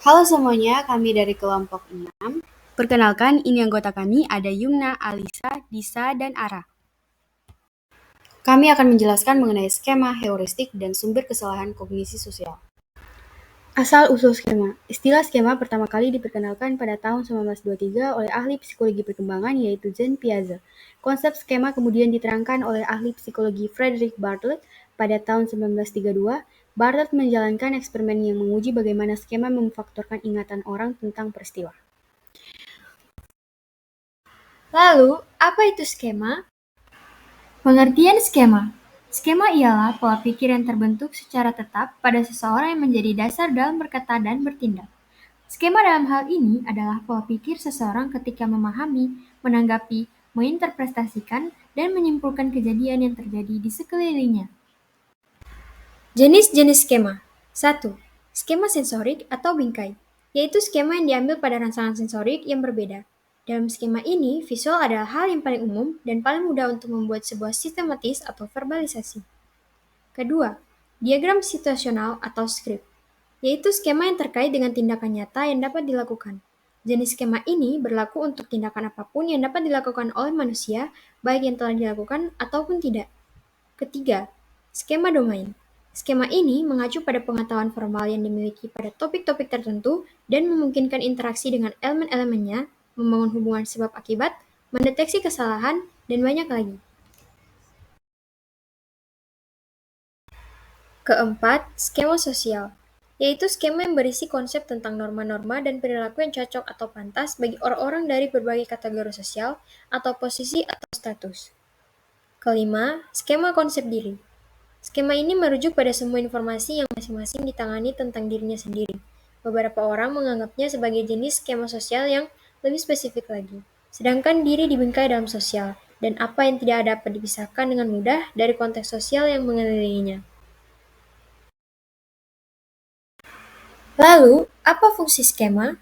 Halo semuanya, kami dari kelompok 6. Perkenalkan, ini anggota kami ada Yumna, Alisa, Disa, dan Ara. Kami akan menjelaskan mengenai skema, heuristik, dan sumber kesalahan kognisi sosial. Asal-usul skema. Istilah skema pertama kali diperkenalkan pada tahun 1923 oleh ahli psikologi perkembangan yaitu Jean Piaget. Konsep skema kemudian diterangkan oleh ahli psikologi Frederick Bartlett pada tahun 1932. Bartlett menjalankan eksperimen yang menguji bagaimana skema memfaktorkan ingatan orang tentang peristiwa. Lalu, apa itu skema? Pengertian skema. Skema ialah pola pikir yang terbentuk secara tetap pada seseorang yang menjadi dasar dalam berkata dan bertindak. Skema dalam hal ini adalah pola pikir seseorang ketika memahami, menanggapi, menginterpretasikan, dan menyimpulkan kejadian yang terjadi di sekelilingnya. Jenis-jenis skema. 1. Skema sensorik atau bingkai, yaitu skema yang diambil pada rangsangan sensorik yang berbeda. Dalam skema ini, visual adalah hal yang paling umum dan paling mudah untuk membuat sebuah sistematis atau verbalisasi. Kedua, diagram situasional atau script, yaitu skema yang terkait dengan tindakan nyata yang dapat dilakukan. Jenis skema ini berlaku untuk tindakan apapun yang dapat dilakukan oleh manusia, baik yang telah dilakukan ataupun tidak. Ketiga, skema domain. Skema ini mengacu pada pengetahuan formal yang dimiliki pada topik-topik tertentu dan memungkinkan interaksi dengan elemen-elemennya, membangun hubungan sebab-akibat, mendeteksi kesalahan, dan banyak lagi. Keempat, skema sosial, yaitu skema yang berisi konsep tentang norma-norma dan perilaku yang cocok atau pantas bagi orang-orang dari berbagai kategori sosial atau posisi atau status. Kelima, skema konsep diri. Skema ini merujuk pada semua informasi yang masing-masing ditangani tentang dirinya sendiri. Beberapa orang menganggapnya sebagai jenis skema sosial yang lebih spesifik lagi. Sedangkan diri dibingkai dalam sosial, dan apa yang tidak dapat dipisahkan dengan mudah dari konteks sosial yang mengelilinginya. Lalu, apa fungsi skema?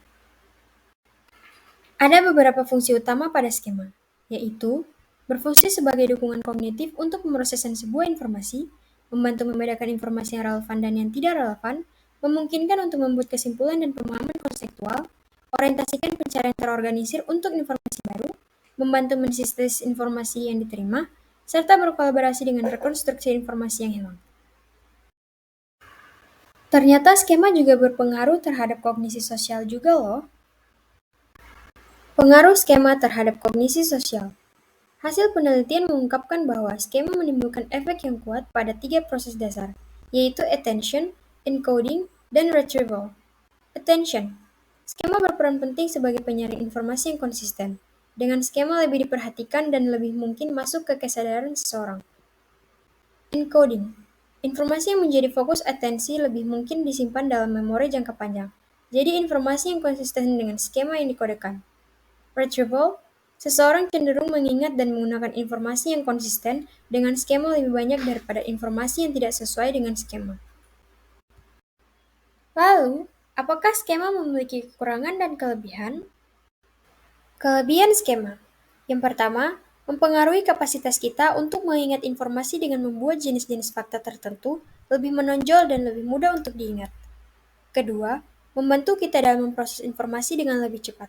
Ada beberapa fungsi utama pada skema, yaitu berfungsi sebagai dukungan kognitif untuk pemrosesan sebuah informasi, membantu membedakan informasi yang relevan dan yang tidak relevan, memungkinkan untuk membuat kesimpulan dan pemahaman konseptual, orientasikan pencarian terorganisir untuk informasi baru, membantu mensintesis informasi yang diterima, serta berkolaborasi dengan rekonstruksi informasi yang hilang. Ternyata skema juga berpengaruh terhadap kognisi sosial juga loh. Pengaruh skema terhadap kognisi sosial. Hasil penelitian mengungkapkan bahwa skema menimbulkan efek yang kuat pada 3 proses dasar, yaitu attention, encoding, dan retrieval. Attention. Skema berperan penting sebagai penyaring informasi yang konsisten. Dengan skema lebih diperhatikan dan lebih mungkin masuk ke kesadaran seseorang. Encoding. Informasi yang menjadi fokus atensi lebih mungkin disimpan dalam memori jangka panjang. Jadi informasi yang konsisten dengan skema yang dikodekan. Retrieval. Seseorang cenderung mengingat dan menggunakan informasi yang konsisten dengan skema lebih banyak daripada informasi yang tidak sesuai dengan skema. Lalu, apakah skema memiliki kekurangan dan kelebihan? Kelebihan skema. Yang pertama, mempengaruhi kapasitas kita untuk mengingat informasi dengan membuat jenis-jenis fakta tertentu lebih menonjol dan lebih mudah untuk diingat. Kedua, membantu kita dalam memproses informasi dengan lebih cepat.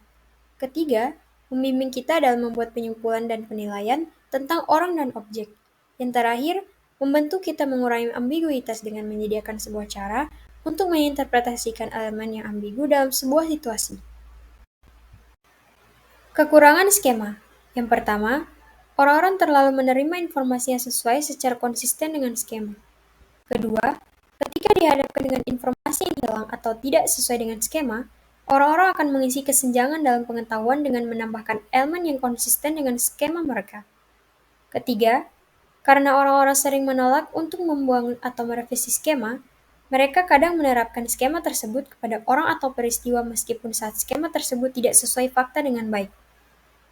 Ketiga, membimbing kita dalam membuat penyimpulan dan penilaian tentang orang dan objek. Yang terakhir, membantu kita mengurangi ambiguitas dengan menyediakan sebuah cara untuk menginterpretasikan elemen yang ambigu dalam sebuah situasi. Kekurangan skema. Yang pertama, orang-orang terlalu menerima informasi yang sesuai secara konsisten dengan skema. Kedua, ketika dihadapkan dengan informasi yang hilang atau tidak sesuai dengan skema, orang-orang akan mengisi kesenjangan dalam pengetahuan dengan menambahkan elemen yang konsisten dengan skema mereka. Ketiga, karena orang-orang sering menolak untuk membuang atau merevisi skema, mereka kadang menerapkan skema tersebut kepada orang atau peristiwa meskipun saat skema tersebut tidak sesuai fakta dengan baik.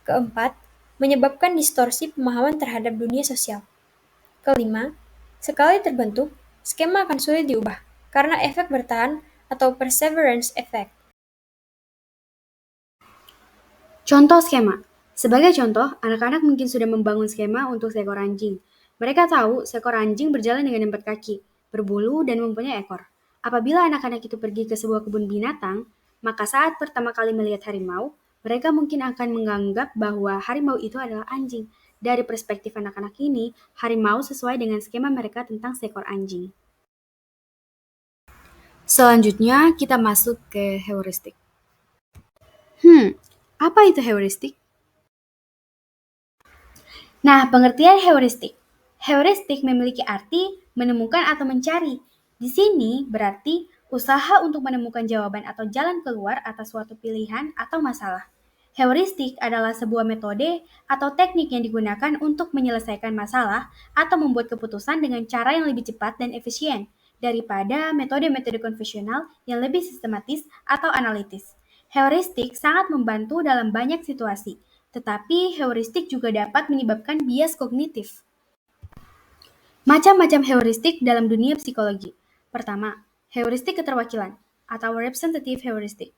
Keempat, menyebabkan distorsi pemahaman terhadap dunia sosial. Kelima, sekali terbentuk, skema akan sulit diubah karena efek bertahan atau perseverance effect. Contoh skema. Sebagai contoh, anak-anak mungkin sudah membangun skema untuk seekor anjing. Mereka tahu seekor anjing berjalan dengan 4 kaki, berbulu, dan mempunyai ekor. Apabila anak-anak itu pergi ke sebuah kebun binatang, maka saat pertama kali melihat harimau, mereka mungkin akan menganggap bahwa harimau itu adalah anjing. Dari perspektif anak-anak ini, harimau sesuai dengan skema mereka tentang seekor anjing. Selanjutnya, kita masuk ke heuristik. Apa itu heuristik? Nah, pengertian heuristik. Heuristik memiliki arti menemukan atau mencari. Di sini berarti usaha untuk menemukan jawaban atau jalan keluar atas suatu pilihan atau masalah. Heuristik adalah sebuah metode atau teknik yang digunakan untuk menyelesaikan masalah atau membuat keputusan dengan cara yang lebih cepat dan efisien daripada metode-metode konvensional yang lebih sistematis atau analitis. Heuristik sangat membantu dalam banyak situasi, tetapi heuristik juga dapat menyebabkan bias kognitif. Macam-macam heuristik dalam dunia psikologi. Pertama, heuristik keterwakilan atau representative heuristik.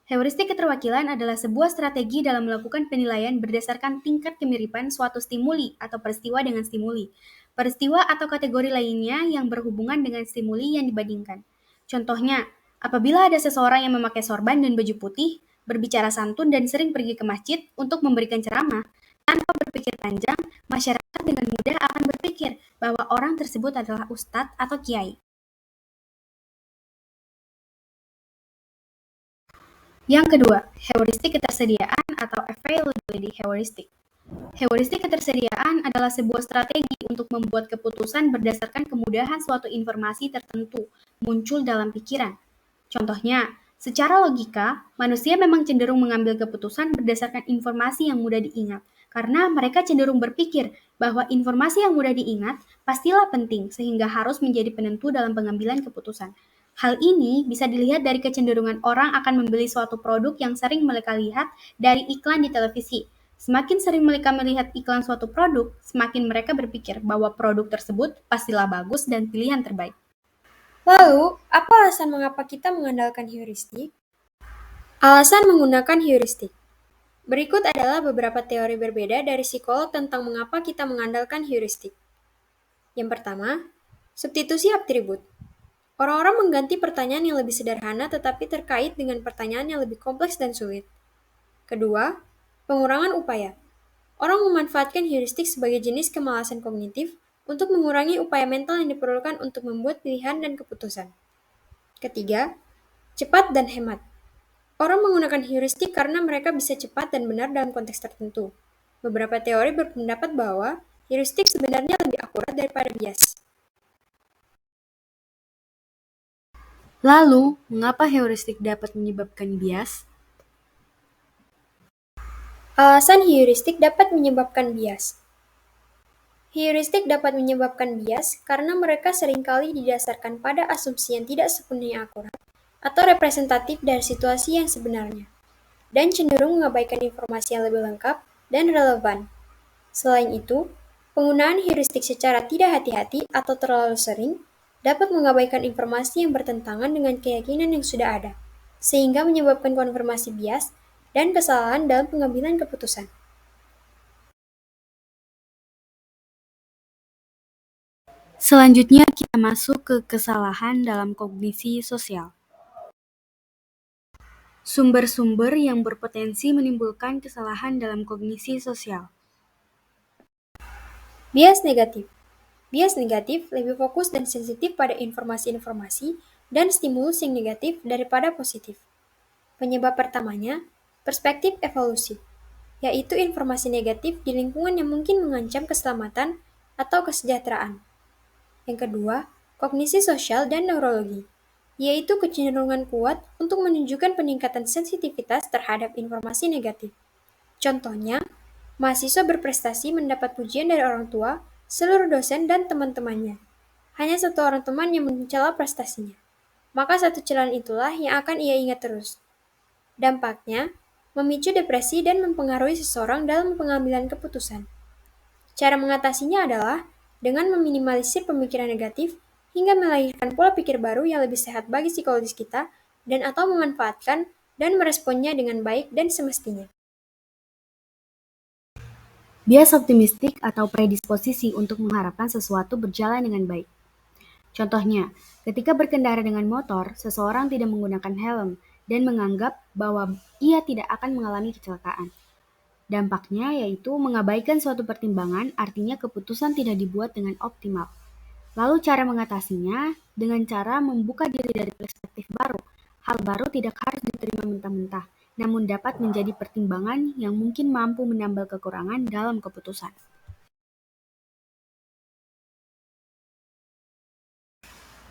Heuristik keterwakilan adalah sebuah strategi dalam melakukan penilaian berdasarkan tingkat kemiripan suatu stimuli atau peristiwa dengan stimuli, peristiwa atau kategori lainnya yang berhubungan dengan stimuli yang dibandingkan. Contohnya, apabila ada seseorang yang memakai sorban dan baju putih, berbicara santun dan sering pergi ke masjid untuk memberikan ceramah, tanpa berpikir panjang, masyarakat dengan mudah akan berpikir bahwa orang tersebut adalah ustadz atau kiai. Yang kedua, heuristik ketersediaan atau availability heuristik. Heuristik ketersediaan adalah sebuah strategi untuk membuat keputusan berdasarkan kemudahan suatu informasi tertentu muncul dalam pikiran. Contohnya, secara logika, manusia memang cenderung mengambil keputusan berdasarkan informasi yang mudah diingat, karena mereka cenderung berpikir bahwa informasi yang mudah diingat pastilah penting sehingga harus menjadi penentu dalam pengambilan keputusan. Hal ini bisa dilihat dari kecenderungan orang akan membeli suatu produk yang sering mereka lihat dari iklan di televisi. Semakin sering mereka melihat iklan suatu produk, semakin mereka berpikir bahwa produk tersebut pastilah bagus dan pilihan terbaik. Lalu, apa alasan mengapa kita mengandalkan heuristik? Alasan menggunakan heuristik. Berikut adalah beberapa teori berbeda dari psikolog tentang mengapa kita mengandalkan heuristik. Yang pertama, substitusi atribut. Orang-orang mengganti pertanyaan yang lebih sederhana tetapi terkait dengan pertanyaan yang lebih kompleks dan sulit. Kedua, pengurangan upaya. Orang memanfaatkan heuristik sebagai jenis kemalasan kognitif untuk mengurangi upaya mental yang diperlukan untuk membuat pilihan dan keputusan. Ketiga, cepat dan hemat. Orang menggunakan heuristik karena mereka bisa cepat dan benar dalam konteks tertentu. Beberapa teori berpendapat bahwa heuristik sebenarnya lebih akurat daripada bias. Lalu, mengapa heuristik dapat menyebabkan bias? Alasan heuristik dapat menyebabkan bias. Heuristik dapat menyebabkan bias karena mereka seringkali didasarkan pada asumsi yang tidak sepenuhnya akurat atau representatif dari situasi yang sebenarnya, dan cenderung mengabaikan informasi yang lebih lengkap dan relevan. Selain itu, penggunaan heuristik secara tidak hati-hati atau terlalu sering dapat mengabaikan informasi yang bertentangan dengan keyakinan yang sudah ada, sehingga menyebabkan konfirmasi bias dan kesalahan dalam pengambilan keputusan. Selanjutnya kita masuk ke kesalahan dalam kognisi sosial. Sumber-sumber yang berpotensi menimbulkan kesalahan dalam kognisi sosial. Bias negatif. Bias negatif lebih fokus dan sensitif pada informasi-informasi dan stimulus yang negatif daripada positif. Penyebab pertamanya, perspektif evolusi, yaitu informasi negatif di lingkungan yang mungkin mengancam keselamatan atau kesejahteraan. Yang kedua, kognisi sosial dan neurologi, yaitu kecenderungan kuat untuk menunjukkan peningkatan sensitivitas terhadap informasi negatif. Contohnya, mahasiswa berprestasi mendapat pujian dari orang tua, seluruh dosen, dan teman-temannya. Hanya satu orang teman yang mencela prestasinya. Maka satu celaan itulah yang akan ia ingat terus. Dampaknya, memicu depresi dan mempengaruhi seseorang dalam pengambilan keputusan. Cara mengatasinya adalah dengan meminimalisir pemikiran negatif hingga melahirkan pola pikir baru yang lebih sehat bagi psikologis kita dan atau memanfaatkan dan meresponnya dengan baik dan semestinya. Bias optimistik atau predisposisi untuk mengharapkan sesuatu berjalan dengan baik. Contohnya, ketika berkendara dengan motor, seseorang tidak menggunakan helm. dan menganggap bahwa ia tidak akan mengalami kecelakaan. Dampaknya yaitu mengabaikan suatu pertimbangan, artinya keputusan tidak dibuat dengan optimal. Lalu cara mengatasinya dengan cara membuka diri dari perspektif baru. Hal baru tidak harus diterima mentah-mentah, namun dapat menjadi pertimbangan yang mungkin mampu menambal kekurangan dalam keputusan.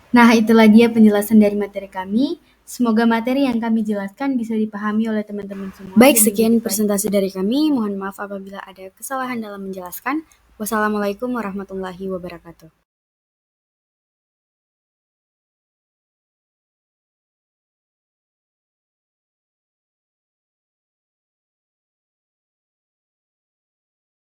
Nah, itulah dia penjelasan dari materi kami. Semoga materi yang kami jelaskan bisa dipahami oleh teman-teman semua. Baik, sekian presentasi dari kami. Mohon maaf apabila ada kesalahan dalam menjelaskan. Wassalamualaikum warahmatullahi wabarakatuh.